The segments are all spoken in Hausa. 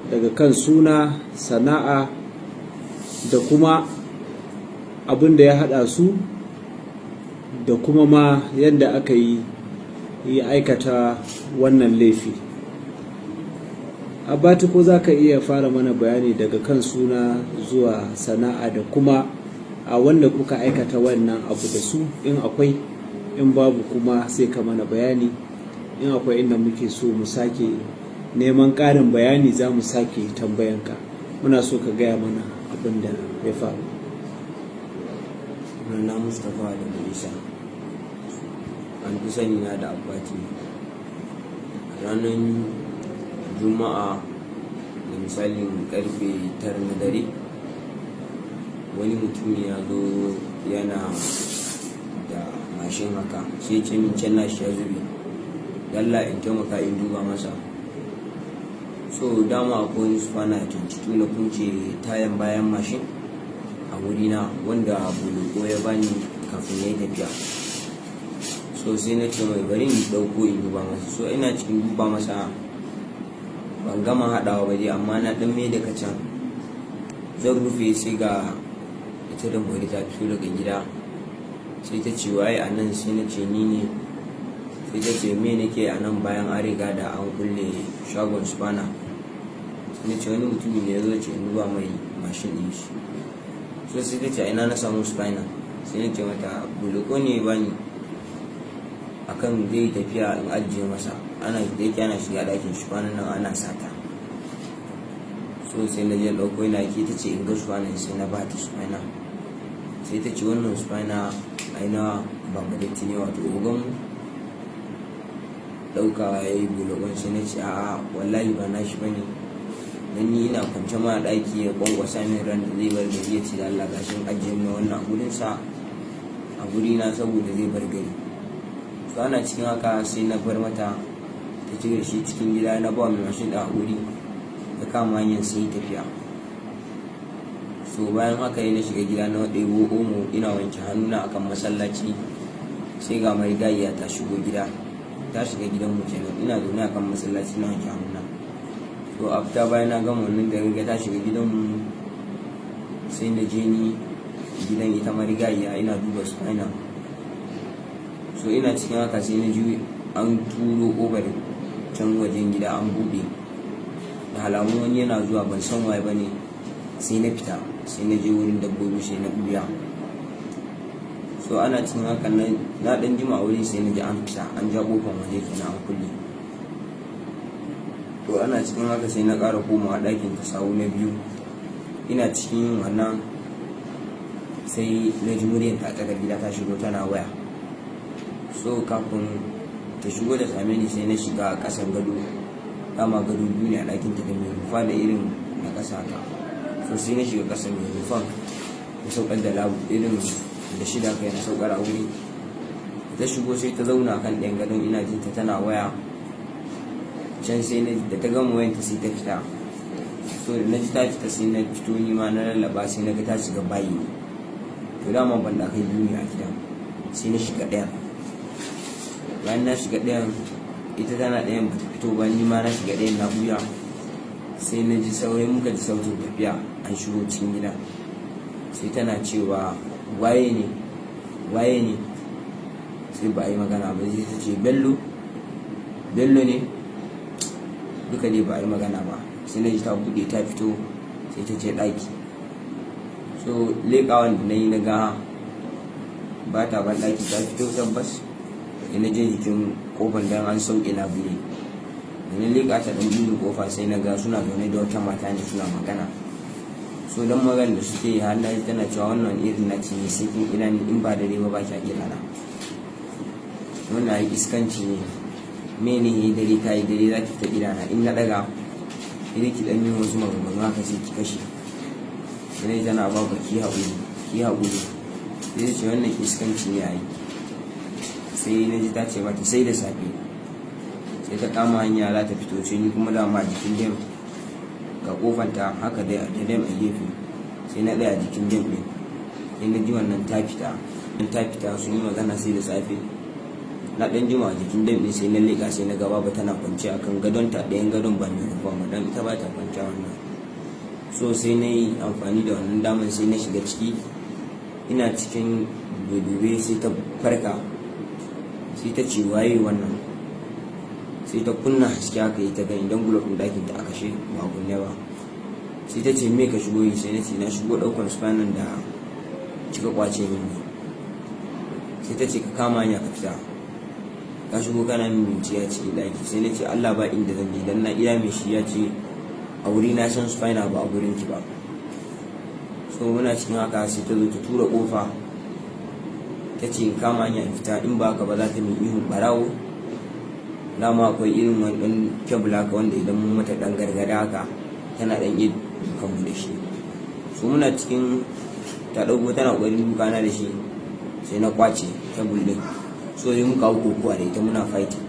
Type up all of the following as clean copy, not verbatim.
daga kan suna, sana'a da kuma abin da ya haɗa su da kuma ma yadda aka yi aikata wannan laifi. Abati, ko za ka iya fara mana bayani daga kan suna zuwa sana'a da kuma a wanda kuka aikata wannan abu da su, in akwai, in babu kuma sai ka mana bayani. In akwai inda muke so mu sake neman ƙarin bayani za mu sake tambayanka. Muna so ka gaya mana abin da ya faru. Na Mustapha da Isa, an fi sani na da Abati. Ranar Juma'a da misalin karfe 9 na dare, wani mutum ya zo yana da mashin haka, sai ce min can nashi ya zube, dalla in taimaka in duba masa. So dama akwai wani sufana 22 na kunce tayan bayan mashin a wurina wanda buluko ya bani kafin ya yi tafiya. So sai na ce mai bari in dauko in duba masa. So ina cikin duba masa, ban gama haɗawa ba dai, amma na ɗan mai daga can zan rufe, sai ga ita da mori ta fito daga gida. Sai ta ce waye a nan? Sai na ce ni ne. Sai ta ce me nake a nan bayan an riga da an kulle shagon spana? Sai na ce wani mutumi ne ya zo ce in duba mai mashin ɗin shi. So sai ta ce ina na samu spana? Sai na ce mata buluko ne ba ni akan zai tafiya in ajiye masa, ana da yake ana shiga ɗakin shufanan nan ana sata. So sai na je ɗauko yana ke, ta ce in ga shufanan, sai na ba ta shufana. Sai ta ce wannan shufana aina bambaletti ne, wato ogan ɗauka ya yi bulokon. Sai na ce a'a wallahi ba na shi ba ne, don ni ina kwance ma ɗaki ya kwankwasa min ran da zai bar gari, ya ce da Allah gashin ajiye min wannan gurinsa a gurina saboda zai bar gari. So ana cikin haka sai na bar mata ta cire shi cikin gida, na ba mai mashin da haƙuri da kama hanyar sai tafiya. So bayan haka yi na shiga gida na ɗebo omo ina wanke hannuna akan masallaci, sai ga marigayiya ta shigo gida, ta shiga gidan mu kenan, ina zaune akan masallaci na wanke hannuna. So after bayan na gama wannan da riga ta shiga gidan mu, sai na je ni gidan ita marigayiya ina duba spina. So ina cikin haka sai na ji an turo ƙofar can wajen gida an buɗe, da halamun wani yana zuwa, ban san waye ba ne. Sai na fita, sai na je wurin dabbobi, sai na ɓuya. So ana cikin haka na ɗan jima a wurin, sai na ji an fita an ja ƙofar waje kenan an kulle. To ana cikin haka sai na ƙara komawa ɗakin ta sawu na biyu. Ina cikin wannan sai na ji muryar ta tsakar gida ta shigo tana waya. So kafin ta shigo da same ni, sai na shiga ƙasan gado, dama gado biyu ne a ɗakin ta da mai rufa da irin na ƙasa haka. So sai na shiga ƙasan mai rufan, na saukar da labu irin da shida kai na saukar a wuri. Ta shigo sai ta zauna kan ɗayan gadon, ina jin ta tana waya can. Sai da ta gama wayanta sai ta fita. So da na ji ta fita sai na fito ni ma na lallaba, sai na ga ta shiga bayi. To dama ban da kai biyu ne a gidan, sai na shiga ɗayan. Bayan na shiga ɗayan, ita tana ɗayan bata fito ba, ni ma na shiga ɗayan na buya. Sai na ji saurin, muka ji sautin tafiya an shigo cikin gida. Sai tana cewa waye ne, waye ne? Sai ba a yi magana ba. Sai ta ce bello, bello ne? Duka dai ba a yi magana ba. Sai na ji ta buɗe ta fito, sai ta ce ɗaki. So leƙawan da na yi na ga ba ta ban ɗaki, ta fito tabbas. Sai na je jikin kofar dan an sauke labule, da na leƙa ta ɗan buɗe kofa, sai na ga suna zaune da wata mata ne suna magana. So dan magana da suke yi, har na tana cewa wannan irin na ce ne, sai kin ina ni, in ba dare ba ki a kira na. Wannan ai iskanci ne, mene ne dare ta yi dare za ki ta gida na, in na ɗaga idan ki ɗan yi wasu maganganu haka sai ki kashe. Sai tana ba ku ki haƙuri, ki haƙuri. Sai ce wannan iskanci ne a yi. Sai na ji ta ce mata sai da safe. Sai ta kama hanya za ta fito, sai ni kuma dama a jikin dem ga kofanta haka da dem a gefe. Sai na tsaya a jikin dem ɗin, sai na ji wannan ta fita sun yi magana sai da safe. na ɗan jima a jikin dambe sai na leƙa sai na gaba ba tana kwance akan gadon ta, ɗayan gadon ba mai rufa dan ita ba ta kwance wannan. So sai na yi amfani da wannan daman sai na shiga ciki, ina cikin dube sai ta farka, sai ta ce waye wannan, sai ta kunna haske haka yi ta gani don gulafin ɗakin ta aka kashe ba kunne ba. Sai ta ce me ka shigo yi, sai na ce na shigo ɗaukar spanan da kika kwace min. Sai ta ce ka kama hanya ka fita, ka shigo kana min binciya cikin ɗaki. Sai na ce Allah ba inda zan je dan na iya mai shi ya ce a wuri na san spina ba a gurin ki ba. So muna cikin haka sai ta zo ta tura kofa ta ce in kama hanya fita, in ba ka ba za ta min ihun barawo. Dama akwai irin wani ɗan kebul haka wanda idan mun mata ɗan gargada haka tana ɗan iya dukanmu da shi. So muna cikin ta ɗauko tana ƙoƙarin dukana da shi, sai na kwace kebul ɗin. So sai muka hau kokuwa da ita muna fighting,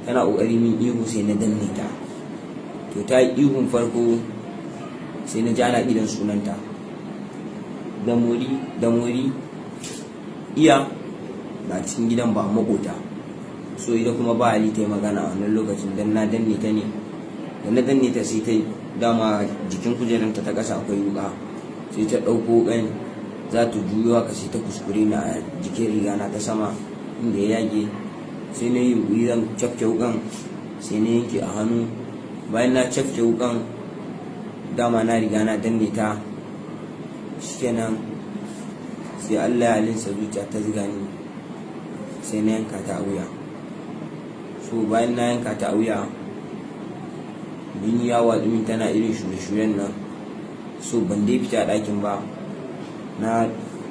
tana ƙoƙari min ihu sai na danne ta. To ta yi ihun farko sai na ji ana idan sunanta da mori iya ba cikin gidan ba makota. So ita kuma ba hali ta yi magana a wannan lokacin dan na danne ta ne, da na danne ta sai ta dama jikin kujeranta ta ƙasa akwai wuƙa, sai ta ɗauko ƙan za ta juyo haka sai ta kuskure ni a jikin riga na ta sama inda ya yage. Sai na yi wuri zan cafke wuƙan, sai na yanke a hannu. Bayan na cafke wuƙan dama na riga na danne ta, shikenan sai Allah ya halinsa zuciya ta ziga ni, sai na yanka ta a wuya. So bayan na yanka ta a wuya, jini ya watsu min tana irin shure-shuren nan. So ban dai fita a ɗakin ba, na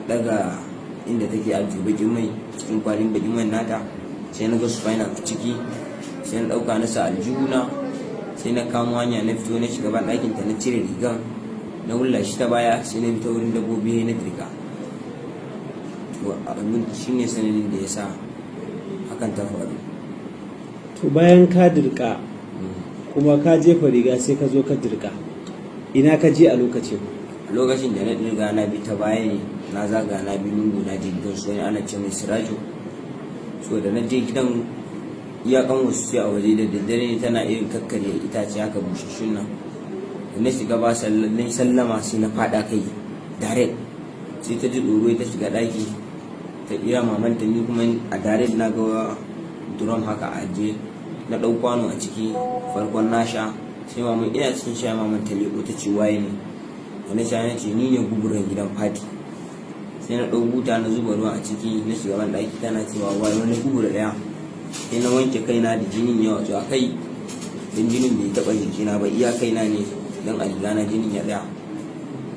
daga inda take ajiye bakin mai cikin kwalin bakin mai nata, sai na ga spina ciki, sai na ɗauka na sa aljihuna, sai na kamo hanya na fito na shiga ban ɗakin ta, na cire rigan na wulla shi ta baya, sai na fita wurin dabbobi na dirka. To abin shine sanadin da ya sa hakan ta faru. To bayan ka dirka kuma ka jefa riga sai ka zo ka dirka, ina ka je a lokacin? A lokacin da na dirga na bi ta baya ne, na zaga na bi lungu na je gidan su wani ana ce mai Sirajo. So da na je gidan iyakan wasu sai a waje da daddare ne tana irin kakkarya itace haka bushashun nan. Da na shiga ba sallama sai na fada kai direct, sai ta ji tsoro ta shiga ɗaki ta iya mamanta, ni kuma a direct na ga drum haka a ajiye, na ɗau kwano a ciki farkon na sha. Sai maman ina cikin sha maman ta leko ta ce waye ne, da na sha na ce ni ne guburan gidan fati. Sai na ɗau buta na zuba ruwa a ciki na shiga ban ɗaki, tana cewa wani gubura ɗaya. Sai na wanke kaina da jinin ya wato a kai, don jinin bai taɓa jikina ba, iya kaina ne don a riga na jinin ya ɗaya.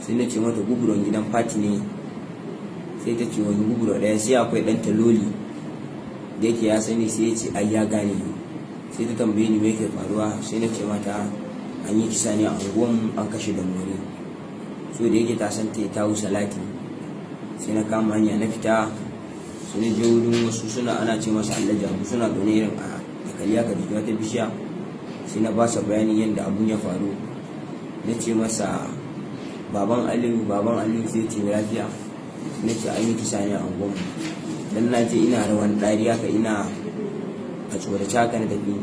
Sai na ce mata guburan gidan fati ne. Sai ta ce wani gubura ɗaya, sai akwai ɗan taloli da yake ya sani, sai ya ce ai ya gane ni. Sai ta tambaye ni me ke faruwa, sai na ce mata an yi kisa ne a unguwanmu, an kashe da mori. So da yake ta san ta wuce salati, sai na kama hanya na fita. Sai na je wurin wasu suna ana ce masa Allah jabu, suna zaune irin a dakali haka jikin wata bishiya. Sai na ba sa bayani yadda abun ya faru. Na ce masa baban Aliyu sai ce lafiya. Na ce an yi kisa ne a unguwanmu, dan na je ina rawan ɗari haka ina a tsorace haka na tafi,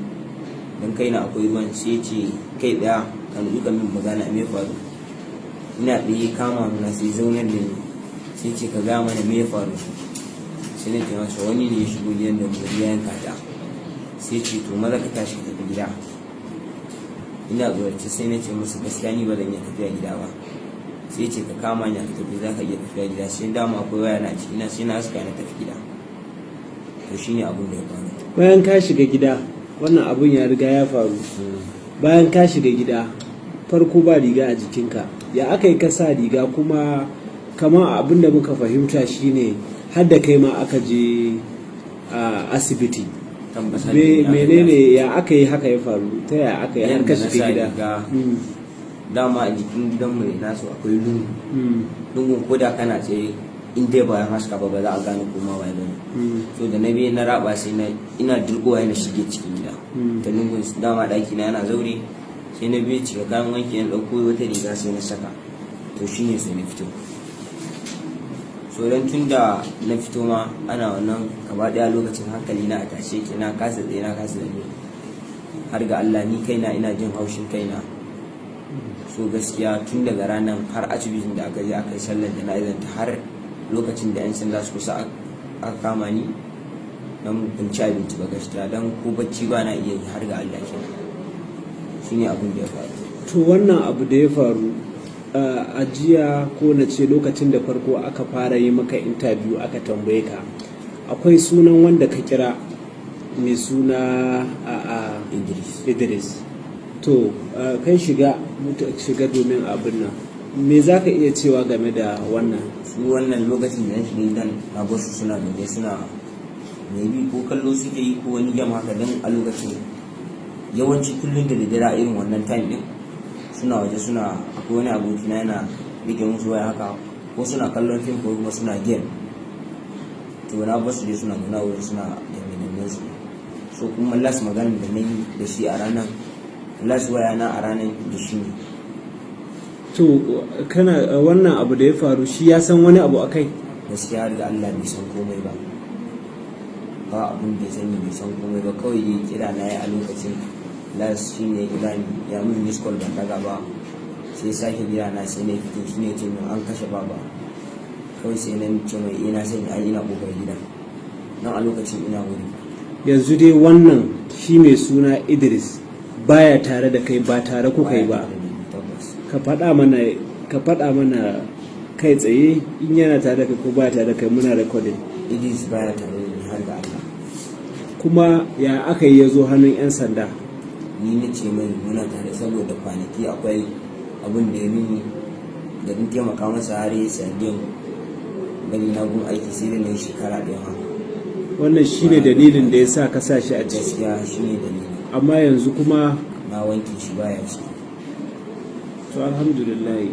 dan kaina akwai ruwan. Sai ce kai ɗaya kan duka min magana me faru. Ina ɗaya kama nuna sai zaunar da ni, sai ce ka ga mana me faru. Sai na ce masa wani ne ya shigo gidan da mu ya yanka ta. Sai ce to maza ka tashi ka tafi gida. Ina tsorace sai na ce musu gaskiya ni ba zan iya tafiya gida ba. Sai ce ka kama hanya ka tafi, za ka iya tafiya gida. Sai dama akwai waya na ciki na, sai na haska na tafi gida. To shine abun da ya faru. Bayan ka shiga gida, wannan abun ya riga ya faru. Bayan ka shiga gida, farko ba riga a jikinka, ya aka yi ka sa riga? Kuma kamar abin da muka fahimta shine har da kai ma aka je a asibiti. Menene ya aka yi haka ya faru? Ta ya aka yi har ka shiga gida? Dama a jikin gidanmu ne nasu akwai lungu. Lungun ko da kana tsaye in dai ba haska ba za a gane koma ba bane. So da na biyu na raba sai ina dirgowa yana shige cikin gida. Ta lungun dama ɗaki na yana zaure, sai na biyu cika kayan wanki na ɗauko wata riga sai na saka. To shine sai na fito. so don tun da na fito ma ana wannan gaba daya lokacin hankali na a tashe ke na kasa tsaye na kasa zabe har ga Allah ni kaina ina jin haushin kaina. So gaskiya tun daga ranar har asibitin da aka je aka yi sallar jana'izar ta har lokacin da 'yan sanda su kusa aka kama ni don ci abinci ba gaskiya don ko bacci ba na iya yi har ga Allah ke shi ne abin da ya faru. To wannan abu da ya faru a jiya ko na ce lokacin da farko aka fara yi maka interview aka tambaye ka akwai sunan wanda ka kira mai suna Idris. To kai shiga domin abin nan me za ka iya cewa game da wannan? Su wannan lokacin da shi dan na basu suna da suna maybe ko kallo suke yi ko wani jam haka dan a lokacin yawanci kullum da dare irin wannan time din suna waje suna akwai wani aboki na yana rike musu waya haka ko suna kallon fim ko kuma suna game. To na basu dai suna nuna waje suna da su. So kuma last magana da na yi da shi a ranar last waya na a ranar da shi ne. To kana wannan abu da ya faru shi ya san wani abu akai? Gaskiya har ga Allah bai san komai ba abin da ya sani bai san komai ba kawai dai kira na yi a lokacin last shi ne kira ni ya mun miss call ban daga ba sai sake kira na sai na fito shi ne ce min an kashe baba kawai sai na ce mai ina sani ai ina kokar gida nan a lokacin ina wuri. Yanzu dai wannan shi mai suna Idris baya tare da kai ba tare kuka yi ba. Ka faɗa mana kai tsaye in yana tare da kai ko baya tare da kai muna recording. Idris baya tare da ni har ga Allah. Kuma ya aka yi ya zo hannun 'yan sanda? Ni na ce mai muna tare saboda kwanaki akwai abin da ya mini da in taimaka masa har ya sandiyan gani na gun aiki sai da na yi shekara ɗaya haka. Wannan shi ne dalilin da ya sa ka sa shi a ciki? Gaskiya shi ne dalilin. Amma yanzu kuma na wanke shi baya ciki. To alhamdulillah.